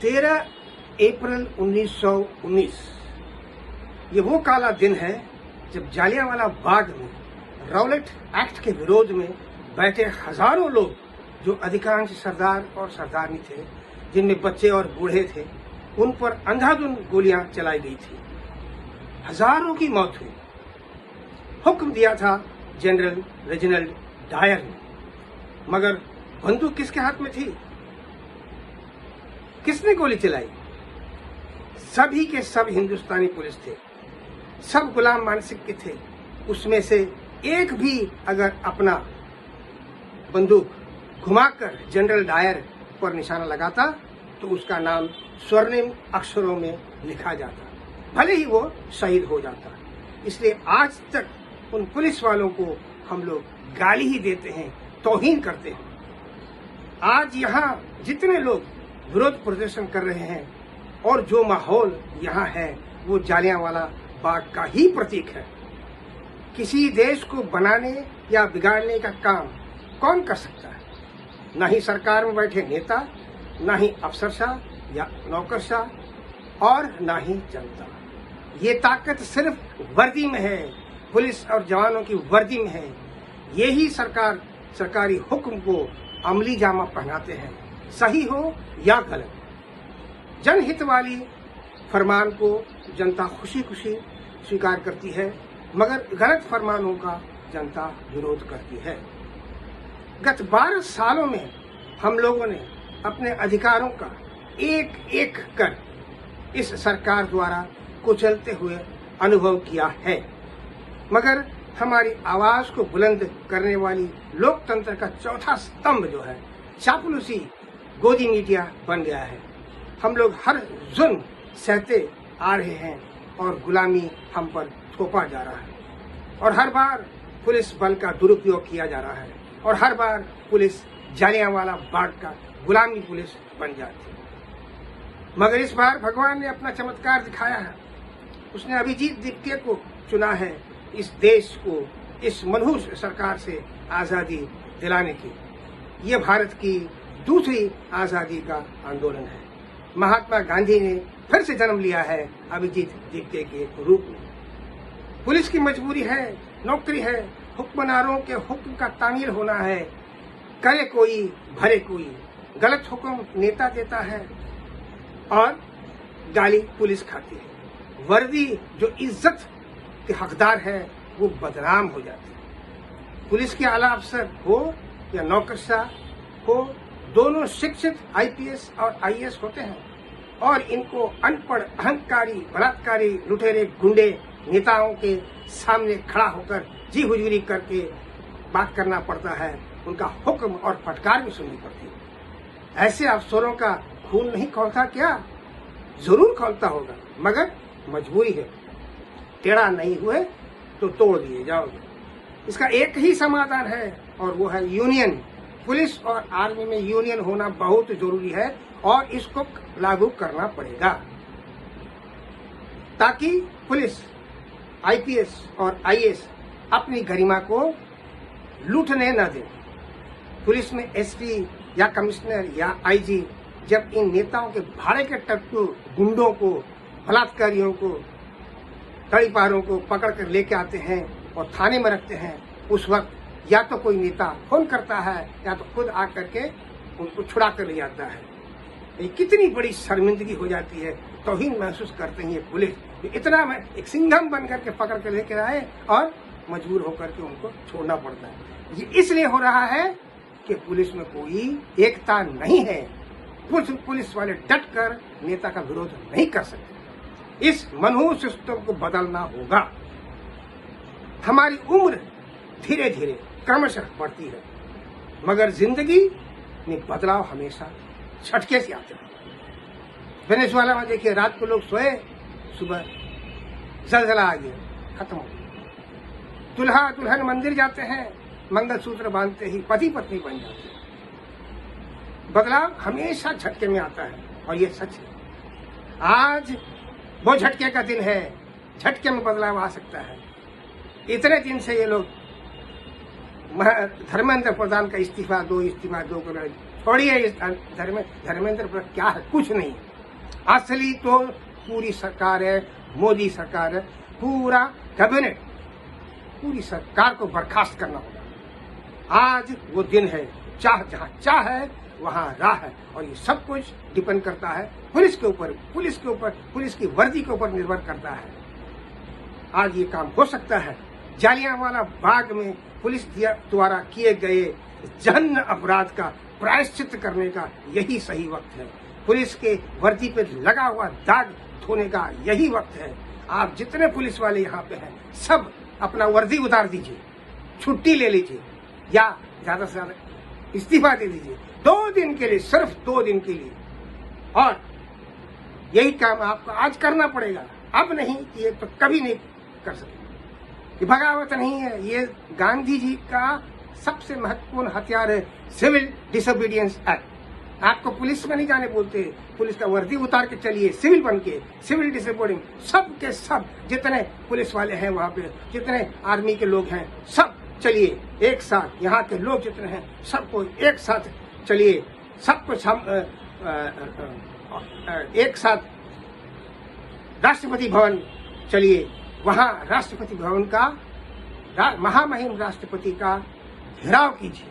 13 अप्रैल 1919 ये वो काला दिन है जब जालियांवाला बाग में रॉलेट एक्ट के विरोध में बैठे हजारों लोग, जो अधिकांश सरदार और सरदारनी थे, जिनमें बच्चे और बूढ़े थे, उन पर अंधाधुंध गोलियां चलाई गई थी। हजारों की मौत हुई। हुक्म दिया था जनरल रेजिनाल्ड डायर ने, मगर बंदूक किसके हाथ में थी? किसने गोली चलाई? सभी के सब हिंदुस्तानी पुलिस थे, सब गुलाम मानसिक के थे। उसमें से एक भी अगर अपना बंदूक घुमाकर जनरल डायर पर निशाना लगाता तो उसका नाम स्वर्णिम अक्षरों में लिखा जाता, भले ही वो शहीद हो जाता। इसलिए आज तक उन पुलिस वालों को हम लोग गाली ही देते हैं, तौहीन करते हैं। आज यहाँ जितने लोग विरोध प्रदर्शन कर रहे हैं और जो माहौल यहाँ है वो जालियांवाला बाग का ही प्रतीक है। किसी देश को बनाने या बिगाड़ने का काम कौन कर सकता है? न ही सरकार में बैठे नेता, न ही अफसरशाह या नौकरशाह, और न ही जनता। ये ताकत सिर्फ वर्दी में है, पुलिस और जवानों की वर्दी में है। यही सरकारी हुक्म को अमली जामा पहनाते हैं, सही हो या गलत। जनहित वाली फरमान को जनता खुशी खुशी स्वीकार करती है, मगर गलत फरमानों का जनता विरोध करती है। गत 12 सालों में हम लोगों ने अपने अधिकारों का एक एक कर इस सरकार द्वारा कुचलते हुए अनुभव किया है, मगर हमारी आवाज को बुलंद करने वाली लोकतंत्र का चौथा स्तंभ जो है चापलूसी, गोदी मीडिया बन गया है। हम लोग हर जुल्म सहते आ रहे हैं और गुलामी हम पर थोपा जा रहा है, और हर बार पुलिस बल का दुरुपयोग किया जा रहा है, और हर बार पुलिस जालियांवाला बाग का गुलामी पुलिस बन जाती है। मगर इस बार भगवान ने अपना चमत्कार दिखाया है। उसने अभिजीत दीप्ते को चुना है इस देश को इस मनहूस सरकार से आजादी दिलाने की। ये भारत की दूसरी आजादी का आंदोलन है। महात्मा गांधी ने फिर से जन्म लिया है अभिजीत दीप्ते के रूप में। पुलिस की मजबूरी है, नौकरी है, हुक्मरानों के हुक्म का तामील होना है। करे कोई भरे कोई, गलत हुक्म नेता देता है और गाली पुलिस खाती है। वर्दी जो इज्जत के हकदार है वो बदनाम हो जाती है। पुलिस के आला अफसर हो या नौकरशाह हो, दोनों शिक्षित आईपीएस और आईएएस होते हैं, और इनको अनपढ़, अहंकारी, बलात्कारी, लुटेरे, गुंडे नेताओं के सामने खड़ा होकर जी हुजूरी करके बात करना पड़ता है। उनका हुक्म और फटकार भी सुननी पड़ती है। ऐसे अफसरों का खून नहीं खौलता क्या? जरूर खौलता होगा, मगर मजबूरी है। टेढ़ा नहीं हुए तो तोड़ दिए जाओगे। इसका एक ही समाधान है, और वो है यूनियन। पुलिस और आर्मी में यूनियन होना बहुत जरूरी है, और इसको लागू करना पड़ेगा, ताकि पुलिस, आईपीएस और आईएएस अपनी गरिमा को लूटने न दे। पुलिस में एसपी या कमिश्नर या आईजी जब इन नेताओं के भाड़े के टट्टू गुंडों को, बलात्कारियों को, तड़ीपारों को पकड़ कर लेके आते हैं और थाने में रखते हैं, उस वक्त या तो कोई नेता फोन करता है या तो खुद आकर के उनको छुड़ा कर ले जाता है। ये कितनी बड़ी शर्मिंदगी हो जाती है, तौहीन महसूस करते हैं ये पुलिस। इतना में एक सिंघम बन करके पकड़ कर लेकर आए और मजबूर होकर के उनको छोड़ना पड़ता है। ये इसलिए हो रहा है कि पुलिस में कोई एकता नहीं है। पुलिस वाले डट कर नेता का विरोध नहीं कर सकते। इस मनहूस सिस्टम को बदलना होगा। हमारी उम्र धीरे धीरे क्रमशः बढ़ती है, मगर जिंदगी में बदलाव हमेशा झटके से आते हैं। वेनेजुएला में देखिए, रात को लोग सोए, सुबह जलजला आ गया, खत्म हो गया। दुल्हा दुल्हन मंदिर जाते हैं, मंगलसूत्र बांधते ही पति पत्नी बन जाते हैं। बदलाव हमेशा झटके में आता है, और ये सच है। आज वो झटके का दिन है, झटके में बदलाव आ सकता है। इतने दिन से ये लोग धर्मेंद्र प्रधान का इस्तीफा दो कर छोड़िए। धर्मेंद्र प्रधान क्या है? कुछ नहीं। असली तो पूरी सरकार है, मोदी सरकार है, पूरा कैबिनेट, पूरी सरकार को बर्खास्त करना होगा। आज वो दिन है, चाह जहां चाह है वहां राह है, और ये सब कुछ डिपेंड करता है पुलिस के ऊपर, पुलिस की वर्दी के ऊपर निर्भर करता है। आज ये काम हो सकता है। जालियांवाला बाग में पुलिस द्वारा किए गए जघन्य अपराध का प्रायश्चित करने का यही सही वक्त है। पुलिस के वर्दी पे लगा हुआ दाग धोने का यही वक्त है। आप जितने पुलिस वाले यहाँ पे हैं, सब अपना वर्दी उतार दीजिए, छुट्टी ले लीजिए, या ज्यादा से ज्यादा इस्तीफा दे दीजिए 2 दिन के लिए, सिर्फ 2 दिन के लिए। और यही काम आपको आज करना पड़ेगा, अब नहीं ये तो कभी नहीं कर सकते। ये बगावत नहीं है, ये गांधी जी का सबसे महत्वपूर्ण हथियार है, सिविल डिसोबीडियंस एक्ट। आपको पुलिस में नहीं जाने बोलते, पुलिस का वर्दी उतार के चलिए, सिविल बन के, सिविल डिसोबीडियंस, सब के सब जितने पुलिस वाले हैं वहाँ पे, जितने आर्मी के लोग हैं, सब चलिए एक साथ, यहाँ के लोग जितने हैं सबको एक साथ चलिए, सब कुछ हम एक साथ राष्ट्रपति भवन चलिए, वहाँ राष्ट्रपति भवन का महामहिम राष्ट्रपति का घेराव कीजिए,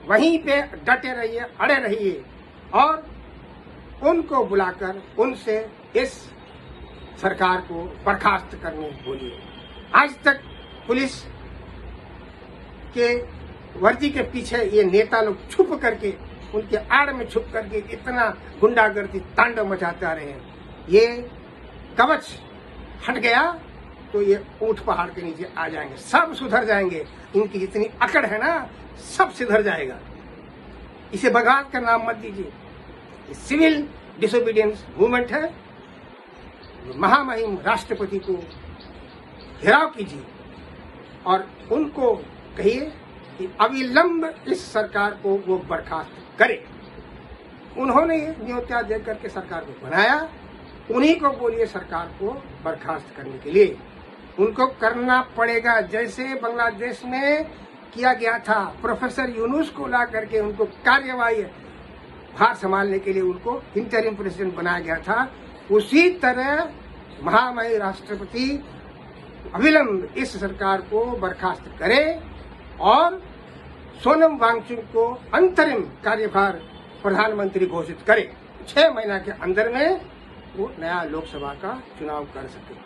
वहीं पे डटे रहिए, अड़े रहिए, और उनको बुलाकर उनसे इस सरकार को बर्खास्त करने बोलिए। आज तक पुलिस के वर्दी के पीछे ये नेता लोग छुप करके, उनके आड़ में छुप करके इतना गुंडागर्दी तांडव मचाते आ रहे हैं। ये कवच हट गया तो ये ऊंट पहाड़ के नीचे आ जाएंगे, सब सुधर जाएंगे। इनकी जितनी अकड़ है ना, सब सुधर जाएगा। इसे बगावत का नाम मत दीजिए। सिविल डिसोबीडियंस मूवमेंट है। महामहिम राष्ट्रपति को घेराव कीजिए और उनको कहिए कि अविलंब इस सरकार को वो बर्खास्त करे। उन्होंने न्योता दे करके सरकार को बनाया, उन्हीं को बोलिए सरकार को बर्खास्त करने के लिए। उनको करना पड़ेगा, जैसे बांग्लादेश में किया गया था। प्रोफेसर यूनुस को ला करके उनको कार्यवाही भार संभालने के लिए उनको इंटरिम प्रेसिडेंट बनाया गया था। उसी तरह महामहिम राष्ट्रपति अविलंब इस सरकार को बर्खास्त करे और सोनम वांगचुक को अंतरिम कार्यभार प्रधानमंत्री घोषित करे। 6 महीना के अंदर में वो नया लोकसभा का चुनाव कर सके।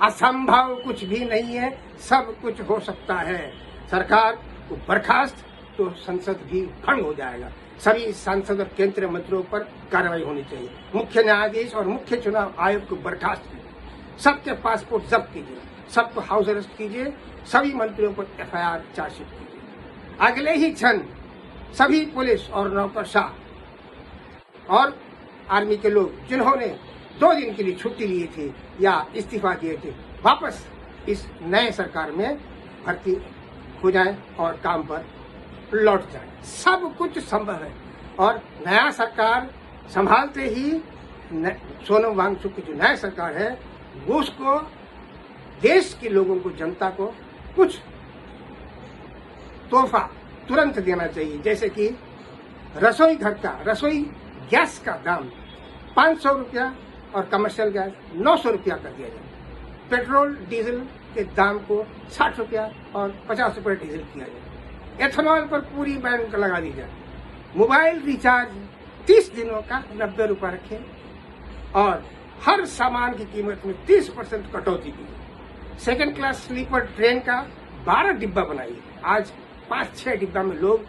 असंभव कुछ भी नहीं है, सब कुछ हो सकता है। सरकार को बर्खास्त तो संसद भी भंग हो जाएगा। सभी सांसद और केंद्रीय मंत्रियों पर कार्रवाई होनी चाहिए। मुख्य न्यायाधीश और मुख्य चुनाव आयोग को बर्खास्त कीजिए, सबके पासपोर्ट जब्त कीजिए, सबको हाउस अरेस्ट कीजिए, सभी मंत्रियों पर FIR चार्जशीट कीजिए। अगले ही क्षण सभी पुलिस और नौकरशाह और आर्मी के लोग जिन्होंने 2 दिन के लिए छुट्टी लिए थे या इस्तीफा दिए थे, वापस इस नए सरकार में भर्ती हो जाएं और काम पर लौट जाएं। सब कुछ संभव है। और नया सरकार संभालते ही सोनम वांगचुक की जो नया सरकार है, वो उसको देश के लोगों को, जनता को कुछ तोहफा तुरंत देना चाहिए। जैसे कि रसोई गैस का दाम 500 रुपया और कमर्शियल गैस 900 रुपया कर दिया जाए। पेट्रोल डीजल के दाम को 60 रुपया और 50 रुपया डीजल किया जाए। एथेनॉल पर पूरी बैन लगा दी जाए। मोबाइल रिचार्ज 30 दिनों का 90 रुपया रखें और हर सामान की कीमत में 30% कटौती की। 2nd क्लास स्लीपर ट्रेन का 12 डिब्बा बनाइए। आज 5-6 डिब्बा में लोग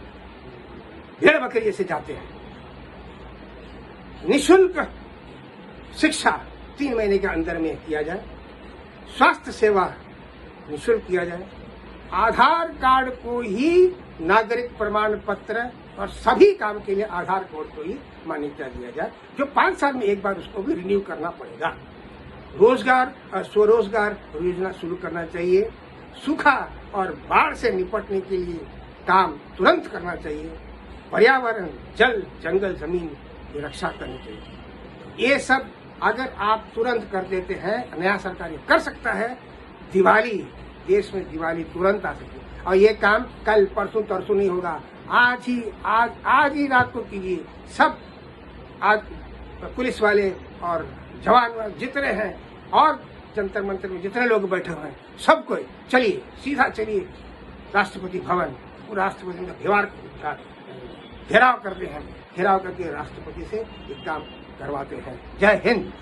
भेड़ बकरी से जाते हैं। निःशुल्क शिक्षा 3 महीने के अंदर में किया जाए। स्वास्थ्य सेवा निःशुल्क किया जाए। आधार कार्ड को ही नागरिक प्रमाण पत्र और सभी काम के लिए आधार कार्ड को ही मान्यता दिया जाए, जो 5 साल में एक बार उसको भी रिन्यू करना पड़ेगा। रोजगार और स्वरोजगार योजना शुरू करना चाहिए। सूखा और बाढ़ से निपटने के लिए काम तुरंत करना चाहिए। पर्यावरण, जल, जंगल, जमीन की रक्षा करनी चाहिए। ये सब अगर आप तुरंत कर देते हैं, नया सरकार ये कर सकता है, दिवाली, देश में दिवाली तुरंत आ सकती है। और ये काम कल परसों तरसों नहीं होगा, आज ही रात को कीजिए। सब आज पुलिस वाले और जवान जितने हैं और जंतर मंतर में जितने लोग बैठे हुए हैं, सबको चलिए, सीधा चलिए राष्ट्रपति भवन। वो राष्ट्रपति का घेराव करते हैं, घेराव करके राष्ट्रपति से एक काम करवाते हैं। जय हिंद।